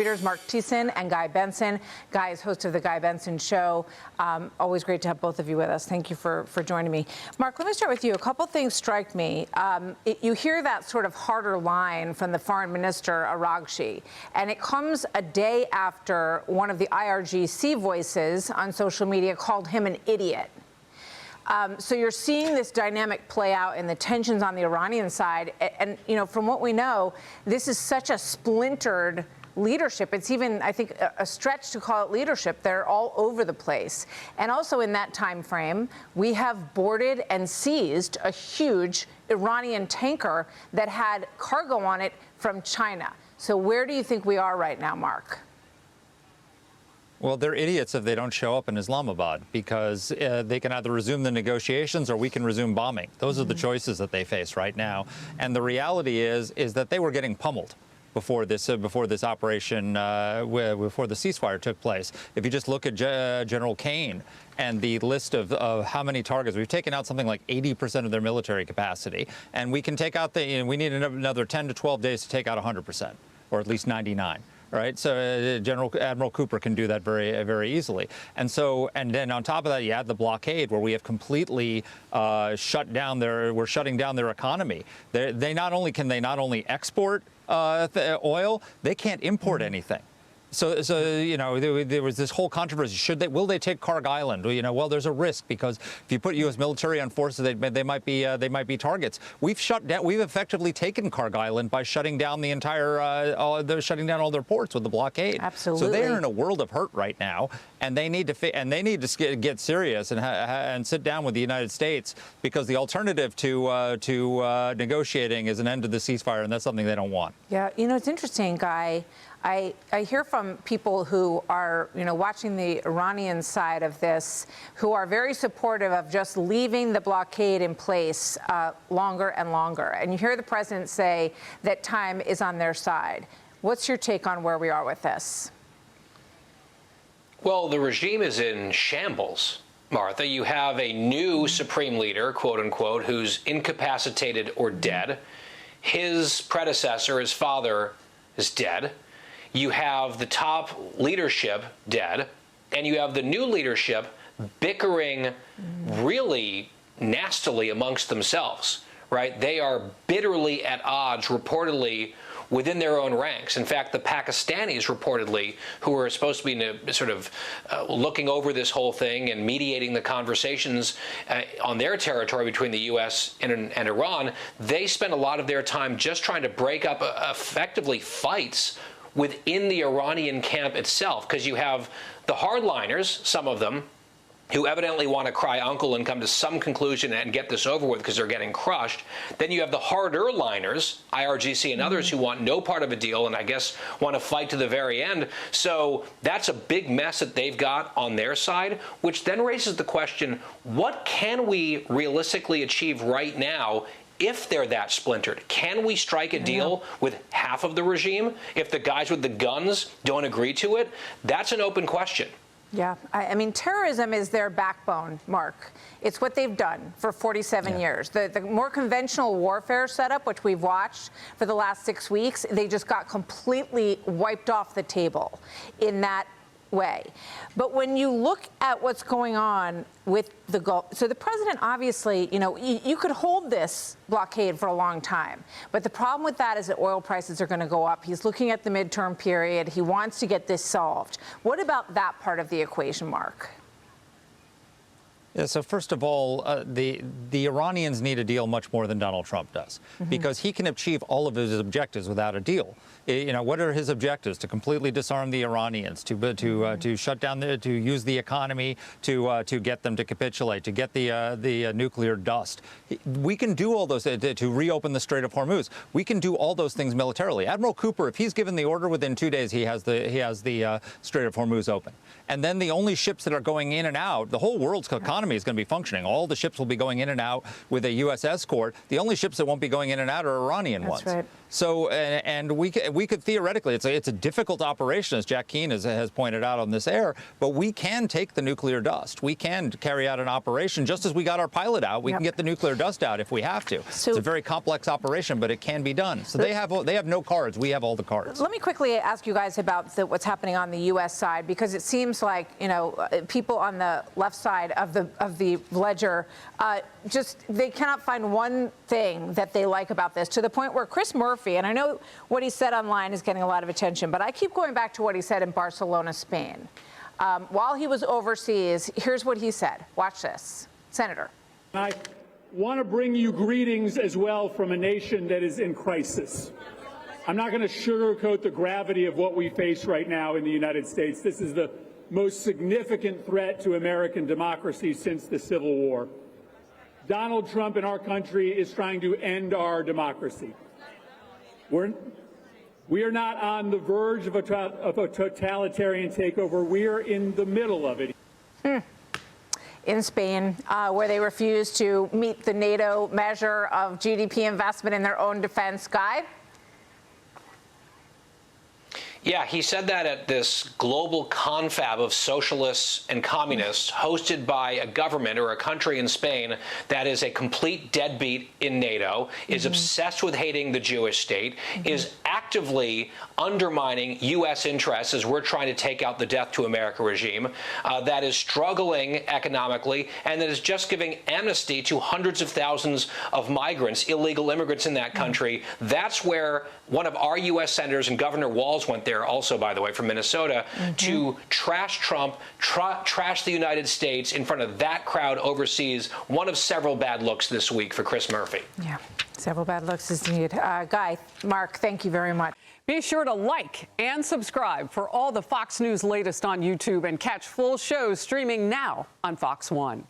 Marc Thiessen and Guy Benson. Guy is host of the Guy Benson Show. Always great to have both of you with us. Thank you for joining me. Marc, let me start with you. A couple things strike me. You hear that sort of harder line from the foreign minister, Araghchi, and it comes a day after one of the IRGC voices on social media called him an idiot. So you're seeing this dynamic play out in the tensions on the Iranian side. And you know, from what we know, this is such a splintered leadership. It's even, I think, a stretch to call it leadership. They're all over the place. And also in that time frame, we have boarded and seized a huge Iranian tanker that had cargo on it from China. So where do you think we are right now, Marc? Well, they're idiots if they don't show up in Islamabad, because they can either resume the negotiations or we can resume bombing. Those are the choices that they face right now. And the reality is that they were getting pummeled before this operation, before the ceasefire took place. If you just look at General Kane and the list of how many targets, we've taken out something like 80% of their military capacity, and we can take out we need another 10 to 12 days to take out 100%, or at least 99. Right, so Admiral Cooper can do that very, very easily, and then on top of that, you add the blockade, where we have completely shut down we're shutting down their economy. They not only export oil, they can't import anything. So you know, there was this whole controversy. Will they take Karg Island? You know, well, there's a risk, because if you put U.S. military on forces, they might be targets. We've effectively taken Karg Island by shutting down the entire. They're shutting down all their ports with the blockade. Absolutely. So they're in a world of hurt right now, and they need to get serious and sit down with the United States, because the alternative to negotiating is an end to the ceasefire, and that's something they don't want. Yeah, you know, it's interesting, Guy. I hear from people who are, you know, watching the Iranian side of this, who are very supportive of just leaving the blockade in place longer and longer. And you hear the president say that time is on their side. What's your take on where we are with this? Well, the regime is in shambles, Martha. You have a new supreme leader, quote unquote, who's incapacitated or dead. His predecessor, his father, is dead. You have the top leadership dead, and you have the new leadership bickering really nastily amongst themselves, right? They are bitterly at odds, reportedly, within their own ranks. In fact, the Pakistanis, reportedly, who are supposed to be sort of looking over this whole thing and mediating the conversations on their territory between the U.S. and Iran, they spend a lot of their time just trying to break up effectively fights within the Iranian camp itself, because you have the hardliners, some of them, who evidently want to cry uncle and come to some conclusion and get this over with because they're getting crushed. Then you have the harder liners, IRGC and others, who want no part of a deal and I guess want to fight to the very end. So that's a big mess that they've got on their side, which then raises the question, what can we realistically achieve right now if they're that splintered? Can we strike a deal with half of the regime if the guys with the guns don't agree to it? That's an open question. Yeah, I mean, terrorism is their backbone, Marc. It's what they've done for 47 years. The more conventional warfare setup, which we've watched for the last 6 weeks, they just got completely wiped off the table in that way. But when you look at what's going on with the Gulf, so the president obviously, you know, you could hold this blockade for a long time, but the problem with that is that oil prices are going to go up. He's looking at the midterm period. He wants to get this solved. What about that part of the equation, Marc? Yeah, so first of all, the Iranians need a deal much more than Donald Trump does, because he can achieve all of his objectives without a deal. You know, what are his objectives? To completely disarm the Iranians, to shut down, to use the economy, to get them to capitulate, to get the nuclear dust. We can do all those, to reopen the Strait of Hormuz. We can do all those things militarily. Admiral Cooper, if he's given the order, within 2 days, he has the Strait of Hormuz open. And then the only ships that are going in and out, the whole world's economy is going to be functioning. All the ships will be going in and out with a U.S. escort. The only ships that won't be going in and out are Iranian ones. Right. So, and we could theoretically, it's a difficult operation, as Jack Keane has pointed out on this air, but we can take the nuclear dust. We can carry out an operation just as we got our pilot out. We can get the nuclear dust out if we have to. So, it's a very complex operation, but it can be done. So they have no cards. We have all the cards. Let me quickly ask you guys about what's happening on the U.S. side, because it seems like, you know, people on the left side of the ledger they cannot find one thing that they like about this, to the point where Chris Murphy, and I know what he said online is getting a lot of attention, but I keep going back to what he said in Barcelona, Spain. While he was overseas, here's what he said. Watch this. Senator. I want to bring you greetings as well from a nation that is in crisis. I'm not going to sugarcoat the gravity of what we face right now in the United States. This is the most significant threat to American democracy since the Civil War. Donald Trump in our country is trying to end our democracy. We are not on the verge of a totalitarian takeover. We are in the middle of it. In Spain, where they refused to meet the NATO measure of GDP investment in their own defense. Guy? Yeah, he said that at this global confab of socialists and communists hosted by a government or a country in Spain that is a complete deadbeat in NATO, is obsessed with hating the Jewish state, is actively undermining U.S. interests as we're trying to take out the death to America regime, that is struggling economically, and that is just giving amnesty to hundreds of thousands of migrants, illegal immigrants in that country. That's where one of our U.S. senators and Governor Walz went there also, by the way, from Minnesota, to trash Trump, trash the United States in front of that crowd overseas. One of several bad looks this week for Chris Murphy. Yeah, several bad looks indeed. Guy, Marc, thank you very much. Be sure to like and subscribe for all the Fox News latest on YouTube, and catch full shows streaming now on Fox One.